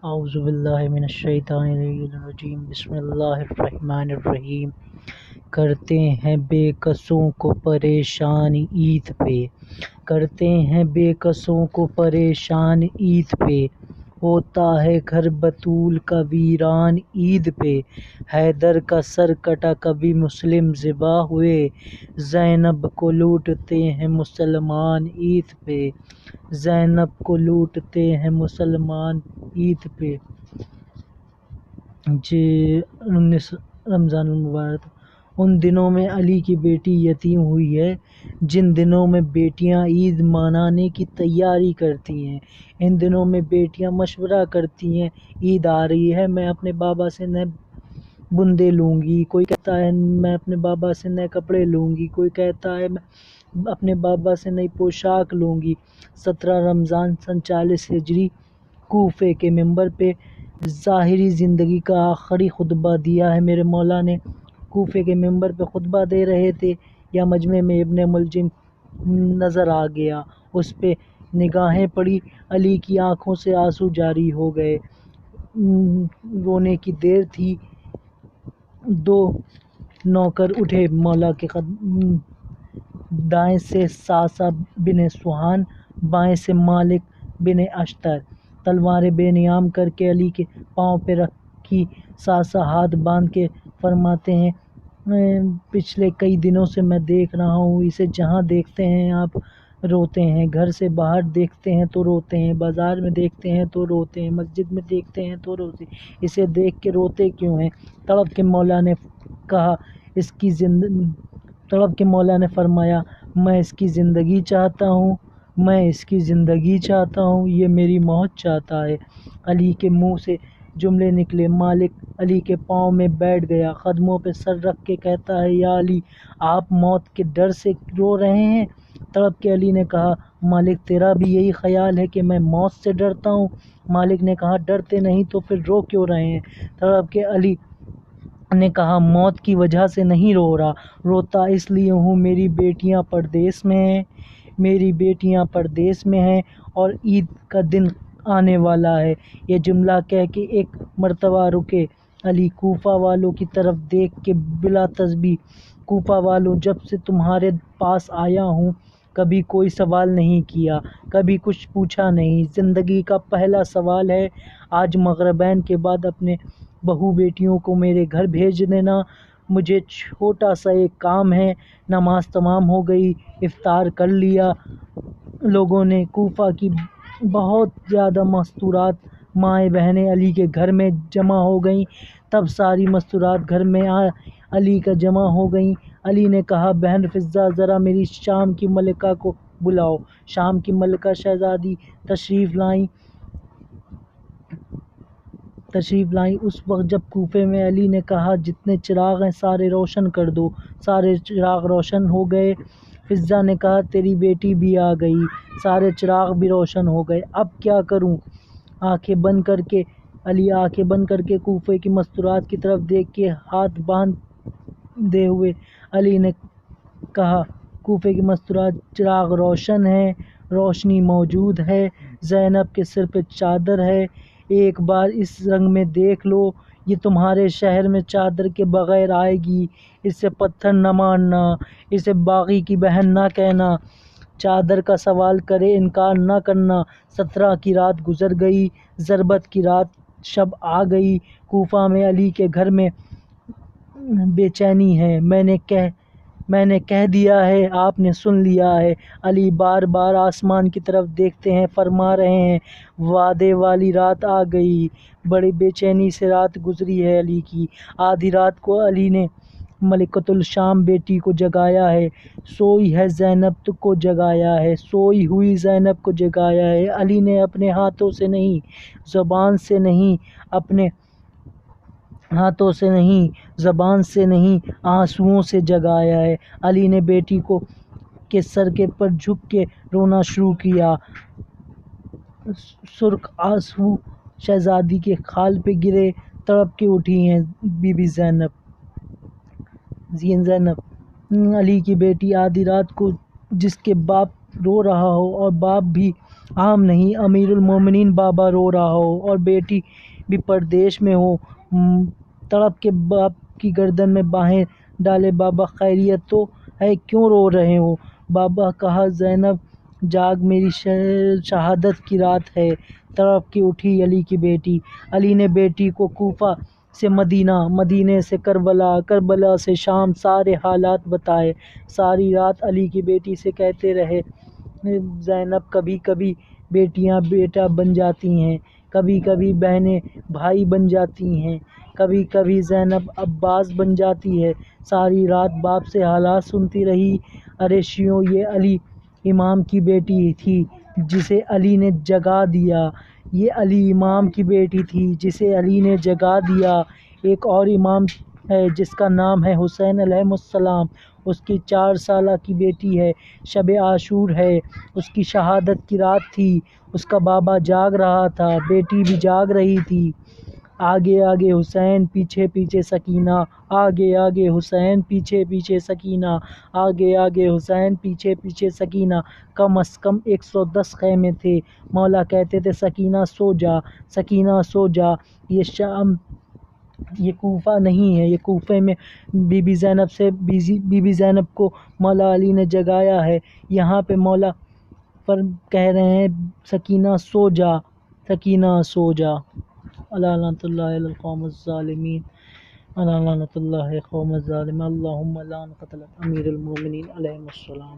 اعوذ باللہ من الشیطان الرجیم بسم اللہ الرحمن الرحیم۔ کرتے ہیں بے کسوں کو پریشان عید پہ، کرتے ہیں بے کسوں کو پریشان عید پہ، ہوتا ہے گھر بطول کا ویران عید پہ، حیدر کا سر کٹا کبھی مسلم ذبح ہوئے، زینب کو لوٹتے ہیں مسلمان عید پہ، زینب کو لوٹتے ہیں مسلمان عید پہ۔ رمضان المبارک۔ ان دنوں میں علی کی بیٹی یتیم ہوئی ہے جن دنوں میں بیٹیاں عید منانے کی تیاری کرتی ہیں۔ ان دنوں میں بیٹیاں مشورہ کرتی ہیں، عید آ رہی ہے، میں اپنے بابا سے نئے بندے لوں گی، کوئی کہتا ہے میں اپنے بابا سے نئے کپڑے لوں گی، کوئی کہتا ہے میں اپنے بابا سے نئی پوشاک لوں گی۔ 17 رمضان سن 40 ہجری کوفے کے منبر پہ ظاہری زندگی کا آخری خطبہ دیا ہے۔ میرے مولا نے کوفے کے منبر پہ خطبہ دے رہے تھے، یا مجمع میں ابن ملجم نظر آ گیا، اس پہ نگاہیں پڑی، علی کی آنکھوں سے آنسو جاری ہو گئے، رونے کی دیر تھی۔ دو نوکر اٹھے مولا کے دائیں سے ساسا بن سہان، بائیں سے مالک بن اشتر، تلواریں بے نیام کر کے علی کے پاؤں پہ رکھی۔ ساسا ہاتھ باندھ کے فرماتے ہیں، پچھلے کئی دنوں سے میں دیکھ رہا ہوں اسے، جہاں دیکھتے ہیں آپ روتے ہیں، گھر سے باہر دیکھتے ہیں تو روتے ہیں، بازار میں دیکھتے ہیں تو روتے ہیں، مسجد میں دیکھتے ہیں تو روتے ہیں، اسے دیکھ کے روتے کیوں ہیں؟ تڑپ کے مولا نے کہا تڑپ کے مولا نے فرمایا، میں اس کی زندگی چاہتا ہوں، میں اس کی زندگی چاہتا ہوں، یہ میری موت چاہتا ہے۔ علی کے منہ سے جملے نکلے، مالک علی کے پاؤں میں بیٹھ گیا، قدموں پہ سر رکھ کے کہتا ہے، یا علی آپ موت کے ڈر سے رو رہے ہیں؟ تڑپ کے علی نے کہا، مالک تیرا بھی یہی خیال ہے کہ میں موت سے ڈرتا ہوں؟ مالک نے کہا، ڈرتے نہیں تو پھر رو کیوں رہے ہیں؟ تڑپ کے علی نے کہا، موت کی وجہ سے نہیں رو رہا، روتا اس لیے ہوں میری بیٹیاں پردیس میں ہیں، میری بیٹیاں پردیس میں ہیں اور عید کا دن آنے والا ہے۔ یہ جملہ کہہ کے ایک مرتبہ رکے۔ علی کوفہ والوں کی طرف دیکھ کے بلا تسبیح، کوفہ والوں جب سے تمہارے پاس آیا ہوں کبھی کوئی سوال نہیں کیا، کبھی کچھ پوچھا نہیں، زندگی کا پہلا سوال ہے، آج مغربین کے بعد اپنے بہو بیٹیوں کو میرے گھر بھیج دینا، مجھے چھوٹا سا ایک کام ہے۔ نماز تمام ہو گئی، افطار کر لیا، لوگوں نے کوفہ کی بہت زیادہ مستورات مائیں بہنیں علی کے گھر میں جمع ہو گئیں۔ تب ساری مستورات گھر میں علی کا جمع ہو گئیں۔ علی نے کہا، بہن فضہ ذرا میری شام کی ملکہ کو بلاؤ۔ شام کی ملکہ شہزادی تشریف لائیں۔ اس وقت جب کوفے میں علی نے کہا، جتنے چراغ ہیں سارے روشن کر دو، سارے چراغ روشن ہو گئے۔ فضہ نے کہا، تیری بیٹی بھی آ گئی، سارے چراغ بھی روشن ہو گئے، اب کیا کروں؟ آنکھیں بند کر کے کوفے کی مستورات کی طرف دیکھ کے ہاتھ باندھے ہوئے علی نے کہا، کوفے کی مستورات چراغ روشن ہیں، روشنی موجود ہے، زینب کے سر پہ چادر ہے، ایک بار اس رنگ میں دیکھ لو، یہ تمہارے شہر میں چادر کے بغیر آئے گی، اسے پتھر نہ مارنا، اسے باغی کی بہن نہ کہنا، چادر کا سوال کرے انکار نہ کرنا۔ 17 کی رات گزر گئی، ضربت کی رات شب آ گئی، کوفہ میں علی کے گھر میں بے چینی ہے، میں نے کہہ دیا ہے، آپ نے سن لیا ہے۔ علی بار بار آسمان کی طرف دیکھتے ہیں، فرما رہے ہیں، وعدے والی رات آ گئی، بڑی بے چینی سے رات گزری ہے علی کی۔ آدھی رات کو علی نے ملکۃ الشام بیٹی کو جگایا ہے، سوئی ہے زینب کو جگایا ہے، سوئی ہوئی زینب کو جگایا ہے۔ علی نے اپنے ہاتھوں سے نہیں، زبان سے نہیں، اپنے ہاتھوں سے نہیں، زبان سے نہیں، آنسوؤں سے جگایا ہے۔ علی نے بیٹی کے سر پر جھک کے رونا شروع کیا، سرخ آنسو شہزادی کے خال پہ گرے، تڑپ کے اٹھی ہیں بی بی زینب۔ علی کی بیٹی آدھی رات کو جس کے باپ رو رہا ہو اور باپ بھی عام نہیں، امیر المومنین بابا رو رہا ہو اور بیٹی بھی پردیش میں ہو، تڑپ کے باپ کی گردن میں باہیں ڈالے بابا خیریت تو ہے، کیوں رو رہے ہو؟ بابا کہا زینب جاگ، میری شہادت کی رات ہے۔ تڑپ کے اٹھی علی کی بیٹی۔ علی نے بیٹی کو کوفہ سے مدینہ، مدینے سے کربلا، کربلا سے شام سارے حالات بتائے۔ ساری رات علی کی بیٹی سے کہتے رہے زینب کبھی کبھی بیٹیاں بیٹا بن جاتی ہیں، کبھی کبھی بہنیں بھائی بن جاتی ہیں، کبھی کبھی زینب عباس بن جاتی ہے۔ ساری رات باپ سے حالات سنتی رہی۔ ارے شیوں، یہ علی امام کی بیٹی تھی جسے علی نے جگا دیا، یہ علی امام کی بیٹی تھی جسے علی نے جگا دیا۔ ایک اور امام ہے جس کا نام ہے حسین علیہ السلام، اس کی 4 سالہ کی بیٹی ہے، شب عاشور ہے، اس کی شہادت کی رات تھی، اس کا بابا جاگ رہا تھا، بیٹی بھی جاگ رہی تھی۔ آگے آگے حسین، پیچھے پیچھے سکینہ، آگے آگے حسین، پیچھے پیچھے سکینہ، آگے آگے حسین، پیچھے پیچھے سکینہ۔ کم از کم 110 خیمے تھے۔ مولا کہتے تھے سکینہ سو جا، سکینہ سو جا۔ یہ شام، یہ کوفہ نہیں ہے، یہ کوفے میں بی بی زینب سے بی بی زینب کو مولا علی نے جگایا ہے۔ یہاں پہ مولا پر کہہ رہے ہیں سکینہ سو جا، سکینہ سو جا۔ الا لعنۃ اللہ علی القوم الظالمین، الا لعنۃ اللہ قوم الظالمین، اللہم لعن قتلۃ امیر المومنین علیہ السلام۔